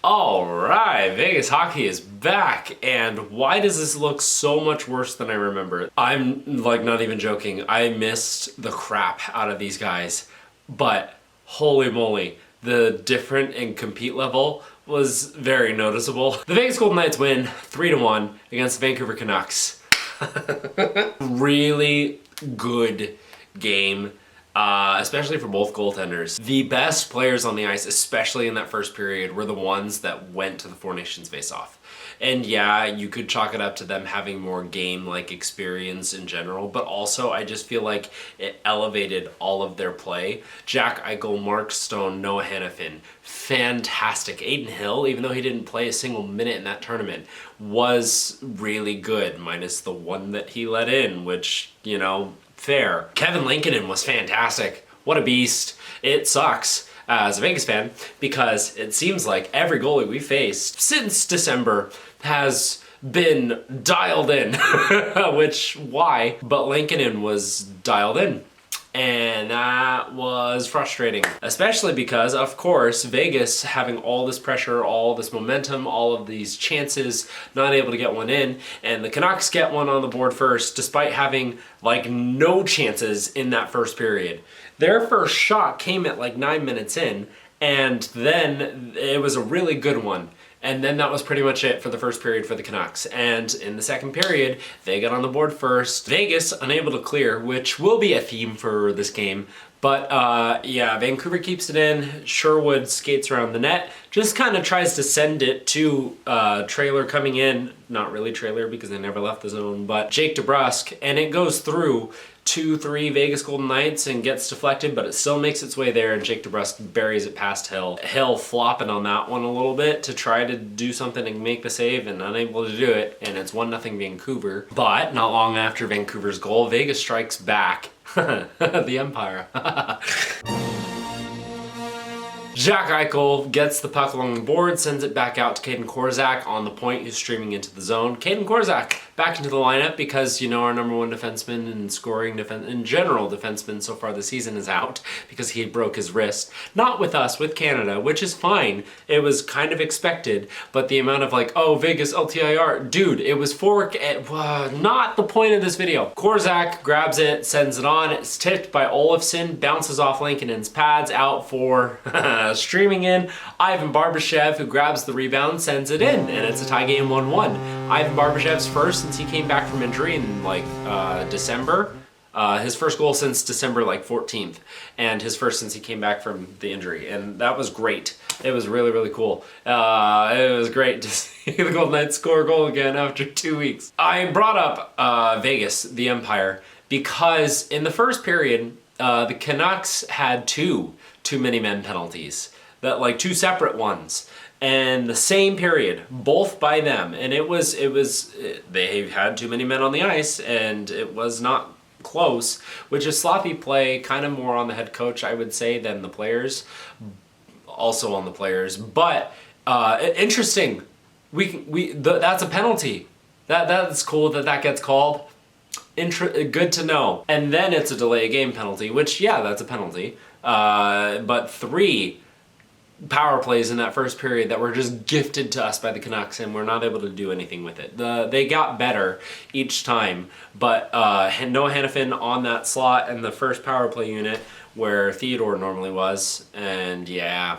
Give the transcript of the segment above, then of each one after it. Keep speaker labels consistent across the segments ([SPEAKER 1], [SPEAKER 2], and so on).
[SPEAKER 1] All right, Vegas hockey is back, and why does this look so much worse than I remember? I'm like not even joking. I missed the crap out of these guys, but holy moly, the different and compete level was very noticeable. The Vegas Golden Knights win 3-1 against the Vancouver Canucks. Really good game. Especially for both goaltenders. The best players on the ice, especially in that first period, were the ones that went to the Four Nations face-off. And yeah, you could chalk it up to them having more game-like experience in general, but also I just feel like it elevated all of their play. Jack Eichel, Mark Stone, Noah Hanifin, fantastic. Adin Hill, even though he didn't play a single minute in that tournament, was really good, minus the one that he let in, which, you know, fair. Kevin Lankinen was fantastic. What a beast. It sucks as a Vegas fan because it seems like every goalie we faced since December has been dialed in, which why? But Lankinen was dialed in. And that was frustrating, especially because, of course, Vegas having all this pressure, all this momentum, all of these chances, not able to get one in, and the Canucks get one on the board first, despite having like no chances in that first period. Their first shot came at like 9 minutes in, and then it was a really good one. And then that was pretty much it for the first period for the Canucks. And in the second period, they got on the board first. Vegas unable to clear, which will be a theme for this game. But yeah, Vancouver keeps it in. Sherwood skates around the net. Just kind of tries to send it to Trailer coming in. Not really Trailer because they never left the zone, but Jake DeBrusk. And it goes through 2-3 Vegas Golden Knights and gets deflected, but it still makes its way there, and Jake DeBrusk buries it past Hill. Hill flopping on that one a little bit to try to do something and make the save, and unable to do it, and it's 1-0 Vancouver. But not long after Vancouver's goal, Vegas strikes back. The Empire. Jack Eichel gets the puck along the board, sends it back out to Caden Korczak on the point, who's streaming into the zone. Caden Korczak back into the lineup because, you know, our number one defenseman and scoring in general defenseman so far this season is out because he broke his wrist. Not with us, with Canada, which is fine. It was kind of expected, but the amount of like, oh, Vegas LTIR, dude, it was not the point of this video. Korczak grabs it, sends it on, it's tipped by Olofsson, bounces off Lankinen's pads, out for streaming in Ivan Barbashev, who grabs the rebound, sends it in, and it's a tie game 1-1. Ivan Barbashev's first since he came back from injury in like December. His first goal since December like 14th, and his first since he came back from the injury, and that was great. It was really, really cool. It was great to see the Golden Knights score a goal again after 2 weeks. I brought up Vegas, the Empire, because in the first period, the Canucks had too many men penalties, that like two separate ones. And the same period, both by them, and they had too many men on the ice, and it was not close, which is sloppy play, kind of more on the head coach, I would say, than the players, also on the players. But interesting, that's a penalty. That's cool that gets called. Good to know. And then it's a delay of game penalty, which yeah, that's a penalty. But 3 power plays in that first period that were just gifted to us by the Canucks, and we're not able to do anything with it. They got better each time, but Noah Hanifin on that slot and the first power play unit where Theodore normally was, and yeah,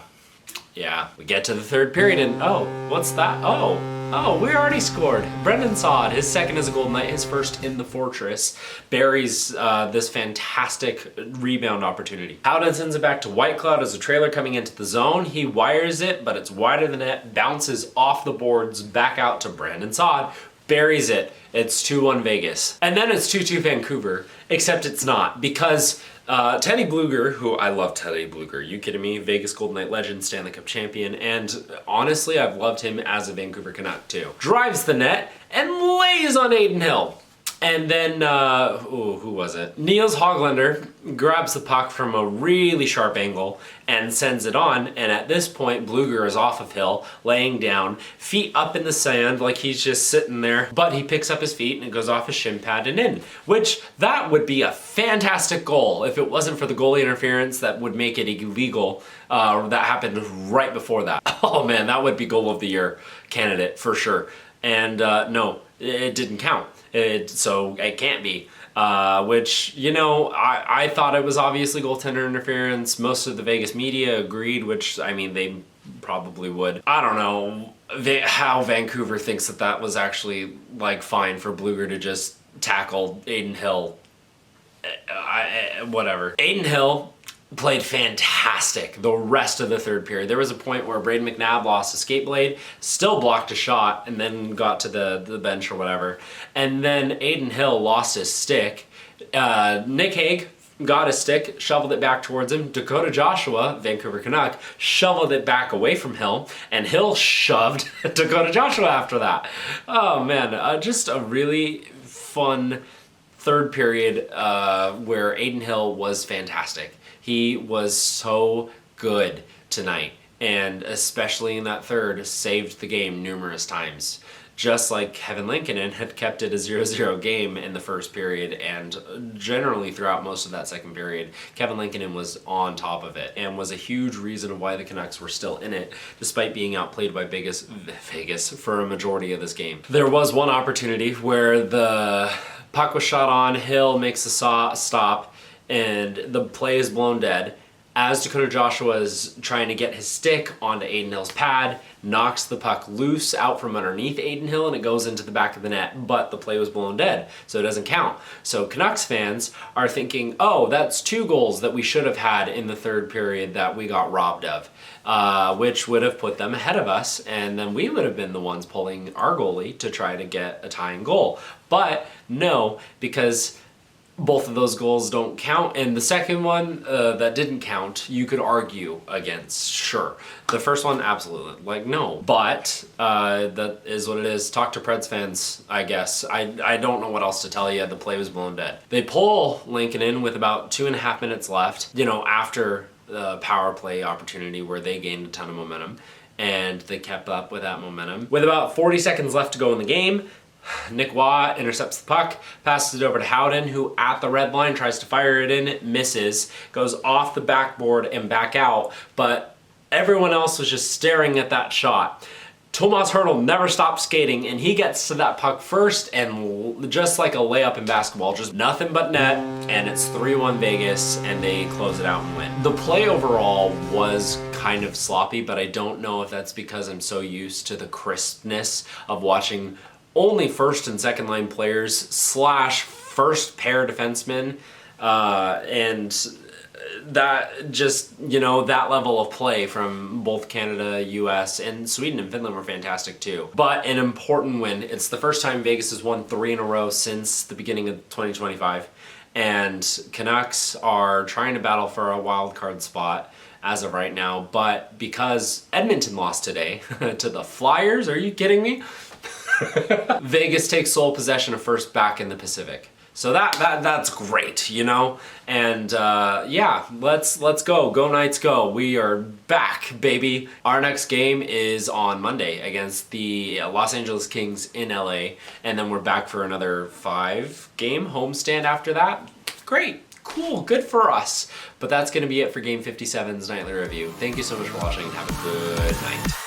[SPEAKER 1] we get to the third period and oh, what's that? Oh, we already scored. Brendan Saad, his second as a Golden Knight, his first in the Fortress, buries this fantastic rebound opportunity. Howden sends it back to Whitecloud as a Trailer coming into the zone. He wires it, but it's wide of the net, bounces off the boards, back out to Brandon Saad, buries it. It's 2-1 Vegas. And then it's 2-2 Vancouver, except it's not, because Teddy Bluger, who I love Teddy Bluger, you kidding me? Vegas Golden Knight legend, Stanley Cup champion, and honestly, I've loved him as a Vancouver Canuck too. Drives the net and lays on Adin Hill. And then, who was it? Niels Hoglander grabs the puck from a really sharp angle and sends it on. And at this point, Blueger is off of Hill, laying down, feet up in the sand like he's just sitting there. But he picks up his feet and it goes off his shin pad and in. Which, that would be a fantastic goal if it wasn't for the goalie interference that would make it illegal. That happened right before that. Oh man, that would be goal of the year candidate for sure. And no, it didn't count. So it can't be. Which, you know, I thought it was obviously goaltender interference. Most of the Vegas media agreed, which, I mean, they probably would. I don't know how Vancouver thinks that was actually, like, fine for Blueger to just tackle Adin Hill. Whatever. Adin Hill played fantastic the rest of the third period. There was a point where Braden McNabb lost a skate blade, still blocked a shot, and then got to the bench or whatever. And then Adin Hill lost his stick. Nick Hague got his stick, shoveled it back towards him. Dakota Joshua, Vancouver Canuck, shoveled it back away from Hill, and Hill shoved Dakota Joshua after that. Oh man, just a really fun third period where Adin Hill was fantastic. He was so good tonight, and especially in that third, saved the game numerous times. Just like Kevin Lankinen had kept it a 0-0 game in the first period, and generally throughout most of that second period, Kevin Lankinen was on top of it and was a huge reason of why the Canucks were still in it, despite being outplayed by Vegas for a majority of this game. There was one opportunity where the puck was shot on, Hill makes a stop, and the play is blown dead. As Dakota Joshua is trying to get his stick onto Adin Hill's pad, knocks the puck loose out from underneath Adin Hill, and it goes into the back of the net, but the play was blown dead, so it doesn't count. So Canucks fans are thinking, oh, that's 2 goals that we should have had in the third period that we got robbed of, which would have put them ahead of us, and then we would have been the ones pulling our goalie to try to get a tying goal. But no, because both of those goals don't count, and the second one that didn't count, you could argue against, sure. The first one, absolutely, like, no. But that is what it is. Talk to Preds fans, I guess. I don't know what else to tell you. The play was blown dead. They pull Lincoln in with about 2.5 minutes left, you know, after the power play opportunity where they gained a ton of momentum, and they kept up with that momentum. With about 40 seconds left to go in the game, Nick Waugh intercepts the puck, passes it over to Howden, who at the red line tries to fire it in, misses, goes off the backboard and back out, but everyone else was just staring at that shot. Tomas Hertl never stopped skating, and he gets to that puck first, and just like a layup in basketball, just nothing but net, and it's 3-1 Vegas, and they close it out and win. The play overall was kind of sloppy, but I don't know if that's because I'm so used to the crispness of watching only first and second line players / first pair defensemen, and that just, you know, that level of play from both Canada, US, and Sweden and Finland were fantastic too. But an important win. It's the first time Vegas has won 3 in a row since the beginning of 2025, and Canucks are trying to battle for a wild card spot as of right now, but because Edmonton lost today to the Flyers, are you kidding me? Vegas takes sole possession of first back in the Pacific. So that's great, you know? And yeah, let's go. Go Knights go. We are back, baby. Our next game is on Monday against the Los Angeles Kings in LA, and then we're back for another 5-game homestand after that. Great. Cool, good for us. But that's going to be it for Game 57's Nightly Review. Thank you so much for watching, and have a good night.